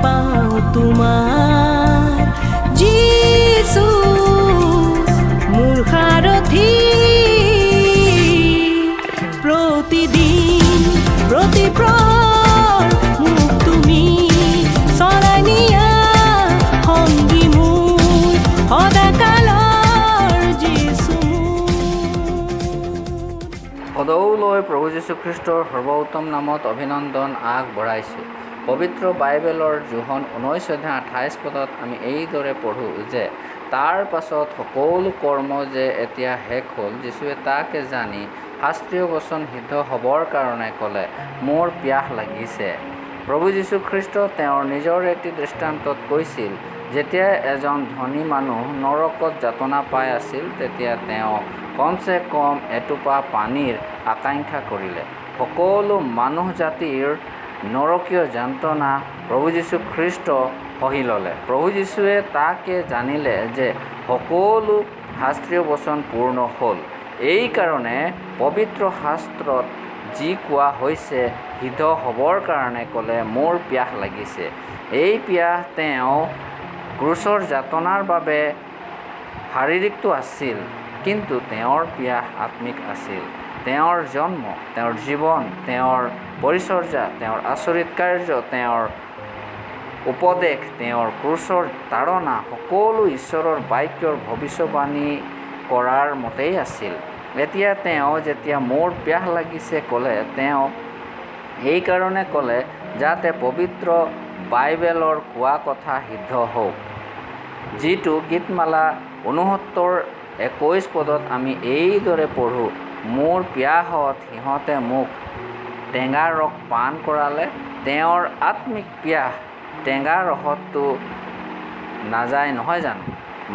পাওঁ তোমাৰ যিছু মোৰ সাৰথি প্ৰতিদিন প্ৰতিপ্ৰহৰ মোক তুমি চলাই নিয়া সংগী মোৰ সদাকালৰ যিছু সদৌলৈ প্ৰভু যীশুখ্ৰীষ্টৰ সৰ্বোত্তম নামত অভিনন্দন আগবঢ়াইছোঁ। পবিত্ৰ বাইবেলৰ যোহন 19:28 পদত আমি এইদৰে পঢ়োঁ যে তাৰ পাছত সকলো কৰ্ম যে এতিয়া শেষ হ'ল, যীশুৱে তাকে জানি শাস্ত্ৰীয় বচন সিদ্ধ হ'বৰ কাৰণে ক'লে, মোৰ পিয়াহ লাগিছে। প্ৰভু যীশুখ্ৰীষ্ট তেওঁৰ নিজৰ এটি দৃষ্টান্তত কৈছিল, যেতিয়া এজন ধনী মানুহ নৰকত যাতনা পাই আছিল, তেতিয়া তেওঁ কমচে কম এটোপা পানীৰ আকাংক্ষা কৰিলে। সকলো মানুহ জাতিৰ নৰকীয় যন্ত্ৰণা প্ৰভু যীশুখ্ৰীষ্ট সহি ল'লে। প্ৰভু যীশুৱে তাকে জানিলে যে সকলো শাস্ত্ৰীয় বচন পূৰ্ণ হ'ল। এইকাৰণে পবিত্ৰ শাস্ত্ৰত যি কোৱা হৈছে, সিদ্ধ হ'বৰ কাৰণে ক'লে, মোৰ পিয়াহ লাগিছে। এই পিয়াহ তেওঁ ক্ৰুচৰ যাতনাৰ বাবে শাৰীৰিকটো আছিল, কিন্তু তেওঁৰ পিয়াহ আত্মিক আছিল। তেওঁৰ জন্ম, তেওঁৰ জীৱন, তেওঁৰ পৰিচৰ্যা, তেওঁৰ আচৰিত কাৰ্য, তেওঁৰ উপদেশ, তেওঁৰ ক্ৰুচৰ তাড়না সকলো ঈশ্বৰৰ বাক্যৰ ভৱিষ্যবাণী কৰাৰ মতেই আছিল। এতিয়া তেওঁ যেতিয়া মোৰ পিয়াহ লাগিছে ক'লে, তেওঁ এইকাৰণে ক'লে যাতে পবিত্ৰ বাইবেলৰ কোৱা কথা সিদ্ধ হওক, যিটো গীতমালা 69:21 পদত আমি এইদৰে পঢ়োঁ, মোৰ পিয়াহত সিহঁতে মোক টেঙা ৰস পান কৰালে। তেওঁৰ আত্মিক পিয়াহ টেঙা ৰসততো নাযায় নহয় জানো?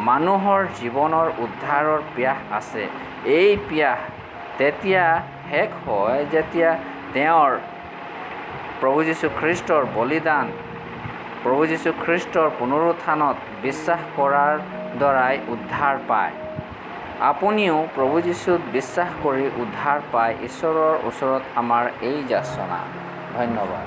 মানুহৰ জীৱনৰ উদ্ধাৰৰ পিয়াহ আছে। এই পিয়াহ তেতিয়া শেষ হয় যেতিয়া তেওঁৰ প্ৰভু যীশুখ্ৰীষ্টৰ বলিদান, প্ৰভু যীশুখ্ৰীষ্টৰ পুনৰুত্থানত বিশ্বাস কৰাৰ দ্বাৰাই উদ্ধাৰ পায়। আপুনিও প্ৰভু যীশুত বিশ্বাস কৰি উদ্ধাৰ পাই ঈশ্বৰৰ ওচৰত আমাৰ এই যাচনা। ধন্যবাদ।